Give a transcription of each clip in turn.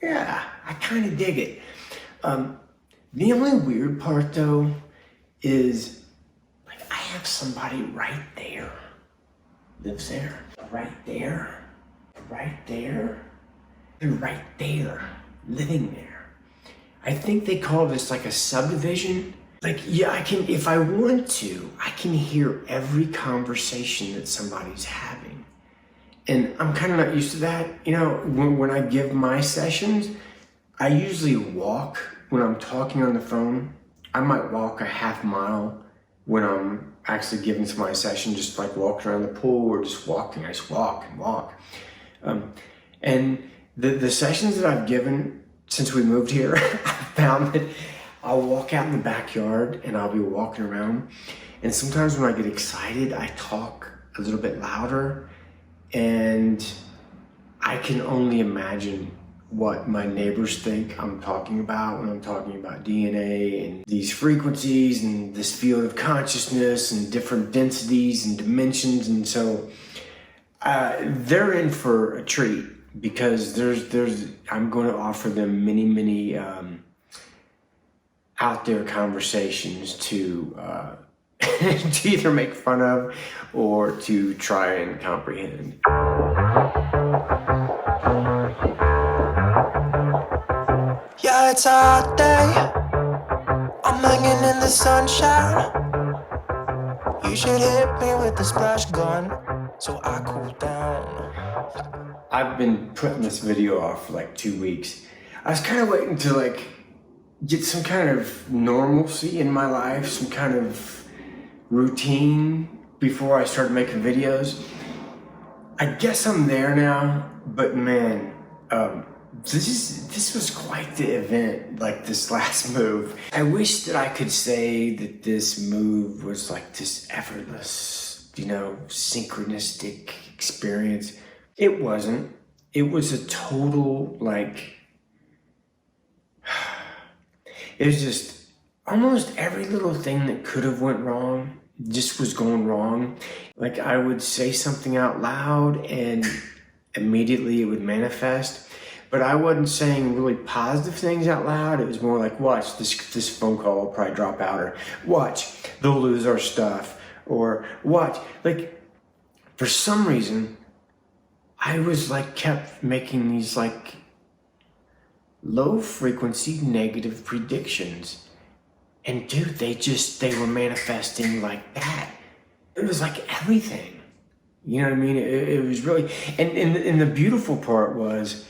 Yeah, I kind of dig it. The only weird part though is like I have somebody right there, lives there, right there, right there, and right there, living there. I think they call this like a subdivision. Like, yeah, I can, if I want to, I can hear every conversation that somebody's having. And I'm kind of not used to that. You know, when I give my sessions, I usually walk when I'm talking on the phone. I might walk a half mile when I'm actually giving my session, just like walking around the pool or just walking. I just walk and walk. And the sessions that I've given since we moved here, I found that I'll walk out in the backyard and I'll be walking around. And sometimes when I get excited, I talk a little bit louder, and I can only imagine what my neighbors think I'm talking about when I'm talking about DNA and these frequencies and this field of consciousness and different densities and dimensions. And so they're in for a treat, because I'm going to offer them many out there conversations to to either make fun of or to try and comprehend. Yeah, it's a hot day. I'm hanging in the sunshine. You should hit me with the splash gun so I cool down. I've been putting this video off for like 2 weeks. I was kind of waiting to like get some kind of normalcy in my life, some kind of routine before I started making videos. I guess I'm there now, but man, this was quite the event, like this last move. I wish that I could say that this move was like this effortless, you know, synchronistic experience. It wasn't. It was a total, like, it was just almost every little thing that could have went wrong just was going wrong. Like, I would say something out loud and immediately it would manifest, but I wasn't saying really positive things out loud. It was more like, watch, this phone call will probably drop out, or watch, they'll lose our stuff, or watch. Like, for some reason, I was like kept making these like low frequency negative predictions. And dude, they were manifesting like that. It was like everything. You know what I mean? It was really, and the beautiful part was,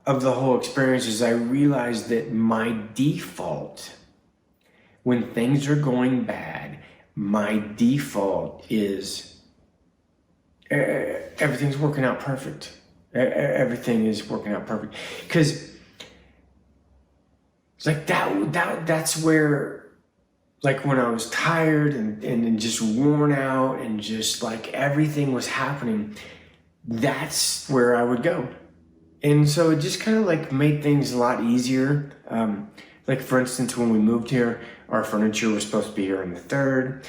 of the whole experience, is I realized that my default, when things are going bad, my default is everything's working out perfect. Everything is working out perfect. Because it's like that's where, like when I was tired and just worn out and just like everything was happening, that's where I would go. And so it just kind of like made things a lot easier. Like for instance, when we moved here, our furniture was supposed to be here on the 3rd.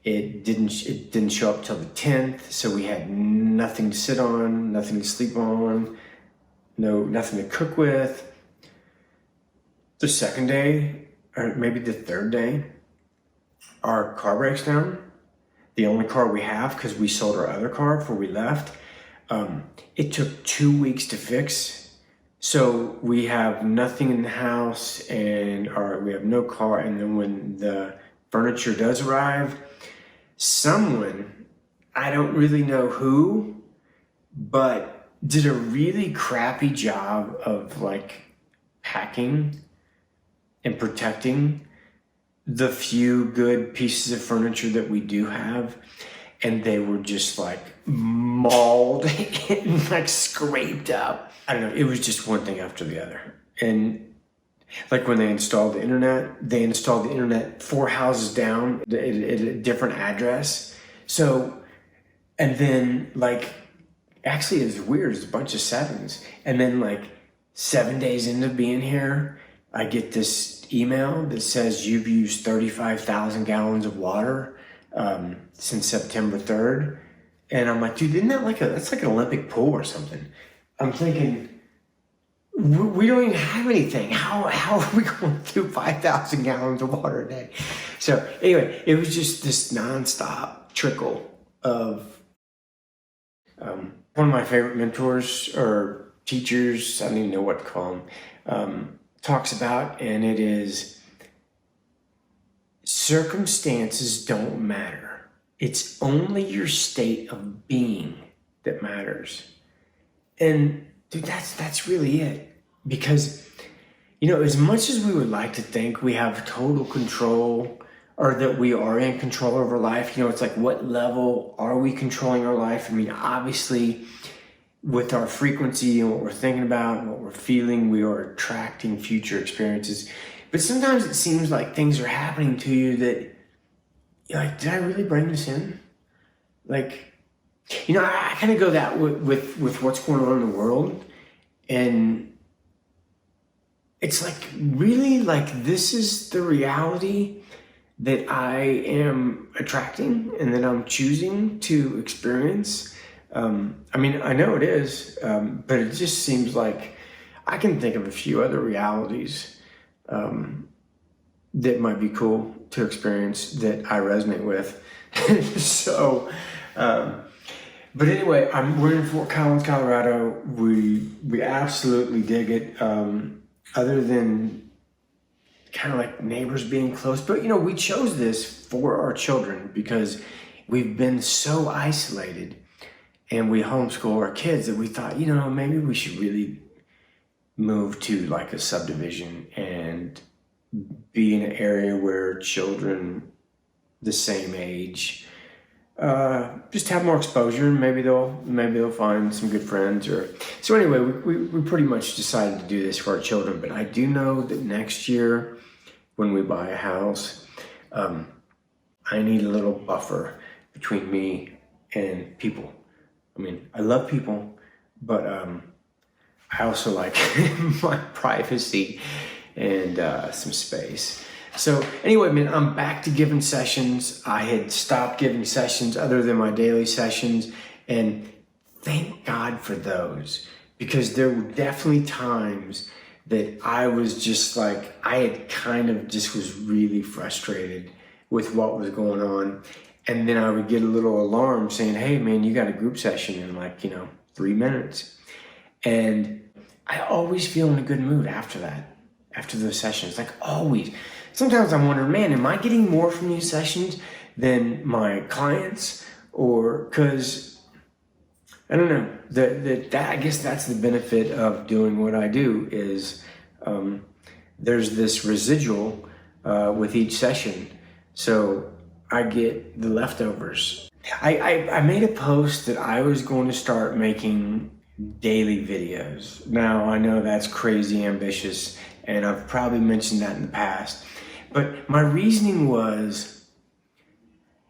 It didn't show up till the 10th, so we had nothing to sit on, nothing to sleep on, nothing to cook with. The 2nd day, or maybe the 3rd day, our car breaks down. The only car we have, because we sold our other car before we left. It took 2 weeks to fix. So we have nothing in the house, and we have no car. And then when the furniture does arrive, someone, I don't really know who, but did a really crappy job of like packing and protecting the few good pieces of furniture that we do have. And they were just like mauled and like scraped up. I don't know, it was just one thing after the other. And like when they installed the internet 4 houses down at a different address. So, and then like, actually it was weird, it's a bunch of 7s. And then like 7 days into being here, I get this email that says you've used 35,000 gallons of water since September 3rd. And I'm like, dude, isn't that that's like an Olympic pool or something? I'm thinking, we don't even have anything. How are we going through 5,000 gallons of water a day? So anyway, it was just this nonstop trickle of one of my favorite mentors or teachers, I don't even know what to call them, talks about, and it is circumstances don't matter. It's only your state of being that matters. And dude, that's really it. Because, as much as we would like to think we have total control or that we are in control of our life, it's like, what level are we controlling our life? I mean, obviously, with our frequency and what we're thinking about and what we're feeling, we are attracting future experiences. But sometimes it seems like things are happening to you that you're like, did I really bring this in? Like, I kind of go that with what's going on in the world. And it's like, really, like, this is the reality that I am attracting and that I'm choosing to experience. I mean, I know it is, but it just seems like I can think of a few other realities that might be cool to experience that I resonate with. So, but anyway, we're in Fort Collins, Colorado. We absolutely dig it. Other than kind of like neighbors being close, but we chose this for our children because we've been so isolated, and we homeschool our kids that we thought, maybe we should really move to like a subdivision and be in an area where children the same age just have more exposure, and maybe they'll find some good friends. So anyway, we pretty much decided to do this for our children. But I do know that next year, when we buy a house, I need a little buffer between me and people. I mean, I love people, but I also like my privacy and some space. So anyway, man, I'm back to giving sessions. I had stopped giving sessions other than my daily sessions, and thank God for those, because there were definitely times that I was just like, I had kind of just was really frustrated with what was going on. And then I would get a little alarm saying, hey man, you got a group session in like, 3 minutes. And I always feel in a good mood after that, after those sessions, like always. Sometimes I'm wondering, man, am I getting more from these sessions than my clients? Or, because, I don't know, that I guess that's the benefit of doing what I do is there's this residual with each session. So I get the leftovers. I made a post that I was going to start making daily videos. Now, I know that's crazy ambitious, and I've probably mentioned that in the past. But my reasoning was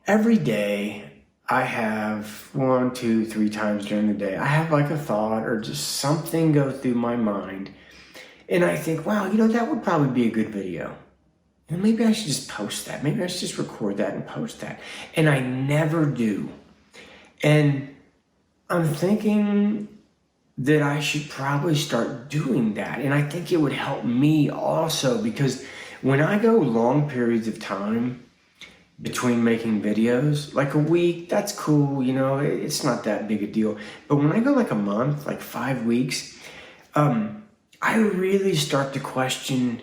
every day I have 1, 2, 3 times during the day, I have like a thought or just something go through my mind. And I think, wow, that would probably be a good video. And maybe I should just post that. Maybe I should just record that and post that. And I never do. And I'm thinking that I should probably start doing that. And I think it would help me also, because when I go long periods of time between making videos, like a week, that's cool, it's not that big a deal. But when I go like a month, like 5 weeks, I really start to question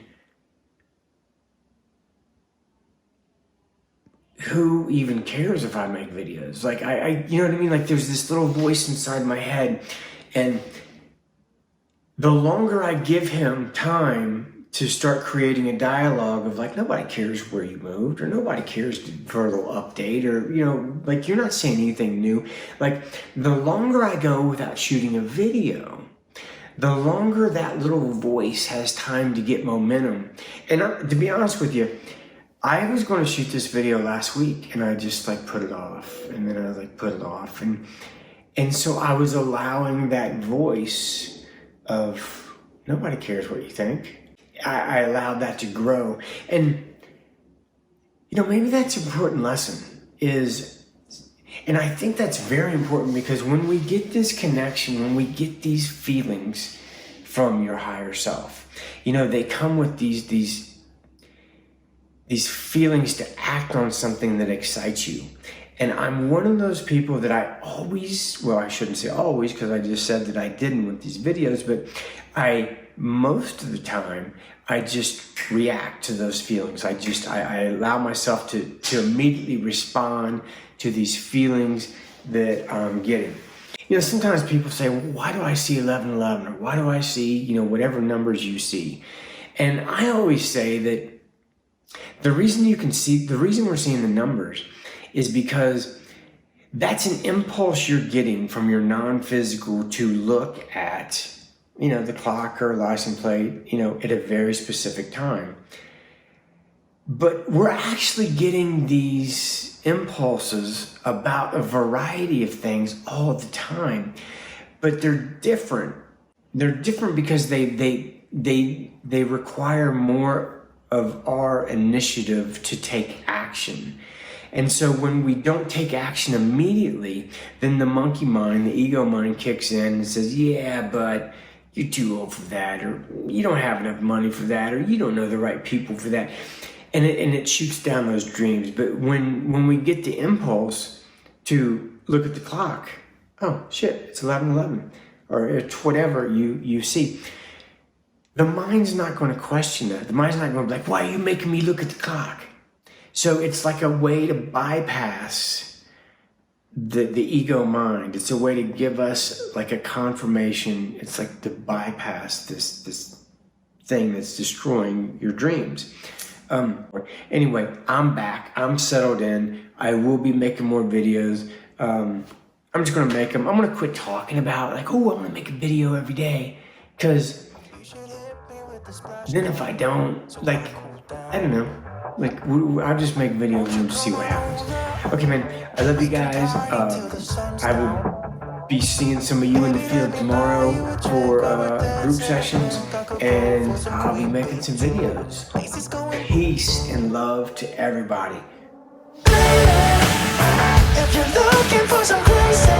who even cares if I make videos? Like I you know what I mean? Like there's this little voice inside my head, and the longer I give him time to start creating a dialogue of like, nobody cares where you moved, or nobody cares for a little update, or, like you're not saying anything new. Like the longer I go without shooting a video, the longer that little voice has time to get momentum. And to be honest with you, I was going to shoot this video last week, and I just like put it off, and then I like put it off. And so I was allowing that voice of nobody cares what you think. I allowed that to grow. And, maybe that's an important lesson and I think that's very important, because when we get this connection, when we get these feelings from your higher self. You know, they come with these feelings to act on something that excites you. And I'm one of those people that I always, well, I shouldn't say always, because I just said that I didn't with these videos, but most of the time, I just react to those feelings. I allow myself to immediately respond to these feelings that I'm getting. You know, sometimes people say, well, why do I see 1111? Or why do I see, you know, whatever numbers you see? And I always say that the reason we're seeing the numbers is because that's an impulse you're getting from your non-physical to look at, you know, the clock or license plate, you know, at a very specific time. But we're actually getting these impulses about a variety of things all the time, but they're different. They're different because they require more of our initiative to take action. And so when we don't take action immediately, then the monkey mind, the ego mind kicks in and says, yeah, but you're too old for that, or you don't have enough money for that, or you don't know the right people for that. And it shoots down those dreams. But when we get the impulse to look at the clock, oh shit, it's 11:11, or it's whatever you see, the mind's not going to question that. The mind's not going to be like, why are you making me look at the clock? So it's like a way to bypass the ego mind. It's a way to give us like a confirmation. It's like to bypass this thing that's destroying your dreams. Anyway, I'm back. I'm settled in. I will be making more videos. I'm just going to make them. I'm going to quit talking about like, oh, I want to make a video every day. Because then if I don't, like, I don't know. Like, I'll just make videos and just see what happens. Okay, man, I love you guys. I will be seeing some of you in the field tomorrow for group sessions, and I'll be making some videos. Peace and love to everybody. If you're looking for some crazy